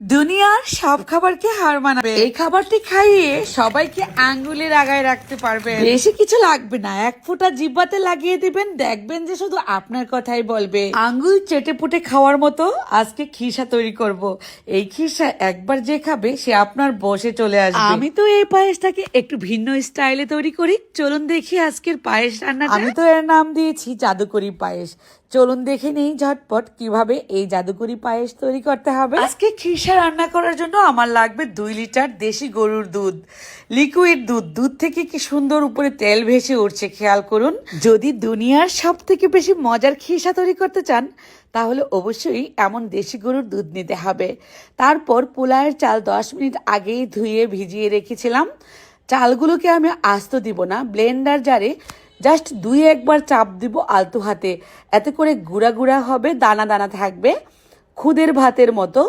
দুনিয়ার সব খাবারকে হার মানাবে এই খাবারটি খাইয়ে সবাইকে আঙ্গুলের আগায় রাখতে পারবে। বেশি কিছু লাগবে না, এক ফোঁটা জিহ্বাতে লাগিয়ে দিবেন, দেখবেন যে শুধু আপনার কথাই বলবে। আঙ্গুল চেটে পুটে খাওয়ার মতো আজকে খিসা তৈরি করব। এই খিসা একবার যে খাবে সে আপনার বসে চলে আসবে। আমি তো এই পায়েসটাকে একটু ভিন্ন স্টাইলে তৈরি করি, চলুন দেখি আজকের পায়েস রান্নাটা। আমি তো এর নাম দিয়েছি জাদুকরি পায়েস। চলুন দেখে নেই ঝটপট কিভাবে এই জাদুকরি পায়েস তৈরি করতে হবে। আজকে খিসা রান্না করার জন্য আমার লাগবে 2 লিটার দেশি গরুর দুধ, লিকুইড দুধ। দুধ থেকে কি সুন্দর উপরে তেল ভেসে উঠছে, খেয়াল করুন। যদি দুনিয়ার সব থেকে বেশি মজার খিসা তৈরি করতে চান তাহলে অবশ্যই এমন দেশি গরুর দুধ নিতে হবে। তারপর পোলাওয়ের চাল 10 মিনিট আগেই ধুয়ে ভিজিয়ে রেখেছিলাম। চালগুলোকে আমি আস্ত দিব না, ব্লেন্ডার জারে জাস্ট 2-1 চাপ দিব আলতো হাতে, এতে করে গুঁড়া গুঁড়া হবে, দানা দানা থাকবে খুদের ভাতের মতো।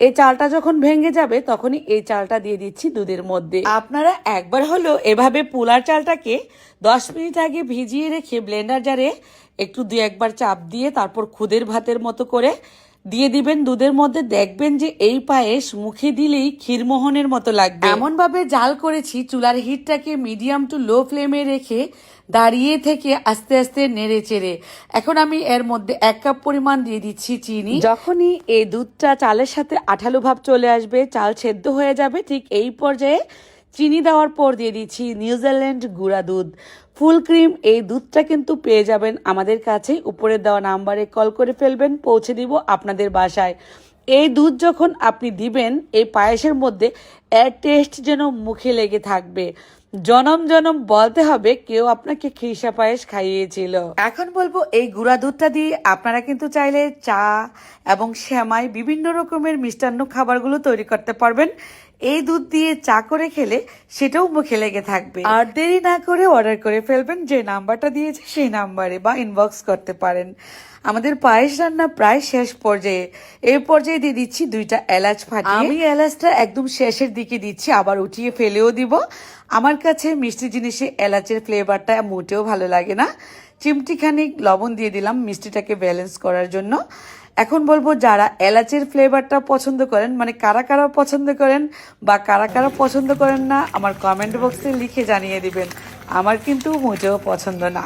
এই চালটা যখন ভেঙে যাবে তখনই এই চালটা দিয়ে দিচ্ছি দুধের মধ্যে। আপনারা একবার হলো এভাবে পোলার চালটাকে 10 মিনিট আগে ভিজিয়ে রেখে ব্লেন্ডার জারে একটু 2-1 চাপ দিয়ে তারপর খুদের ভাতের মতো করে দিয়ে দিবেন দুধের মধ্যে। দেখবেন যে এই পায়েস মুখে দিলেই ক্ষীরমোহনের মতো লাগবে। এমন ভাবে জাল করেছি, চুলার হিটটাকে মিডিয়াম টু লো ফ্লেমে রেখে দাঁড়িয়ে থেকে আস্তে আস্তে নেড়ে চেড়ে এখন আমি এর মধ্যে 1 কাপ পরিমাণ দিয়ে দিচ্ছি চিনি। যখনই এই দুধটা চালের সাথে আঠালো ভাব চলে আসবে, চাল সেদ্ধ হয়ে যাবে, ঠিক এই পর্যায়ে চিনি দেওয়ার পর দিয়ে দিচ্ছি নিউজিল্যান্ড গুঁড়া দুধ, ফুল ক্রিম। এই দুধটা কিন্তু পেয়ে যাবেন আমাদের কাছে, উপরে দেওয়া নাম্বারে কল করে ফেলবেন, পৌঁছে দিব আপনাদের বাসায়। এই দুধ যখন আপনি দিবেন এই পায়েসের মধ্যে, এর টেস্ট যেন মুখে লেগে থাকবে, জনম জনম বলতে হবে কেউ আপনাকে খিসা পায়েস খাইয়েছিল। এখন বলবো এই গুঁড়া দুধটা দিয়ে আপনারা কিন্তু চাইলে চা এবং সেমাই বিভিন্ন রকমের মিষ্টান্ন খাবারগুলো তৈরি করতে পারবেন। এই দুধ দিয়ে চা করে খেলে সেটাও মুখে লেগে থাকবে। আর দেরি না করে অর্ডার করে ফেলবেন, যে নাম্বারটা দিয়েছে সেই নাম্বারে, বা ইনবক্স করতে পারেন। আমাদের পায়েস রান্না প্রায় শেষ পর্যায়ে। এই পর্যায়ে দিয়ে দিচ্ছি 2টা এলাচ ফাটিয়ে। আমি এলাচটা একদম শেষের দিকে দিচ্ছি, আবার উঠিয়ে ফেলেও দিব। আমার কাছে মিষ্টি জিনিসে এলাচের ফ্লেভারটা মোটেও ভালো লাগে না। চিমটিখানি লবণ দিয়ে দিলাম মিষ্টিটাকে ব্যালেন্স করার জন্য। এখন বলবো যারা এলাচের ফ্লেভারটা পছন্দ করেন, মানে কারা কারা পছন্দ করেন বা কারা কারা পছন্দ করেন না, আমার কমেন্ট বক্সে লিখে জানিয়ে দিবেন। আমার কিন্তু মোটেও পছন্দ না,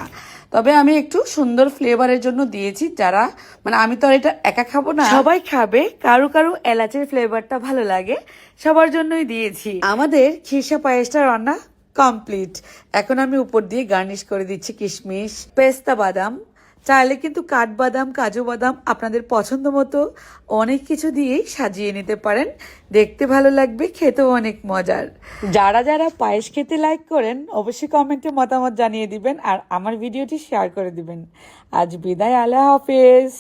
তবে আমি একটু সুন্দর ফ্লেভারের জন্য দিয়েছি। যারা মানে আমি তো আর এটা একা খাবো না, সবাই খাবে, কারো কারো এলাচের ফ্লেভারটা ভালো লাগে, সবার জন্যই দিয়েছি। আমাদের খিসা পায়েসটা রান্না কমপ্লিট। এখন আমি উপর দিয়ে গার্নিশ করে দিচ্ছি কিশমিশ, পেস্তা বাদাম। চাইলে কিন্তু কাঠবাদাম, কাজু বাদাম আপনাদের পছন্দ মতো অনেক কিছু দিয়েই সাজিয়ে নিতে পারেন, দেখতে ভালো লাগবে, খেতেও অনেক মজার। যারা যারা পায়েস খেতে লাইক করেন অবশ্যই কমেন্টে মতামত জানিয়ে দিবেন আর আমার ভিডিওটি শেয়ার করে দিবেন। আজ বিদায়, আল্লাহ হাফেজ।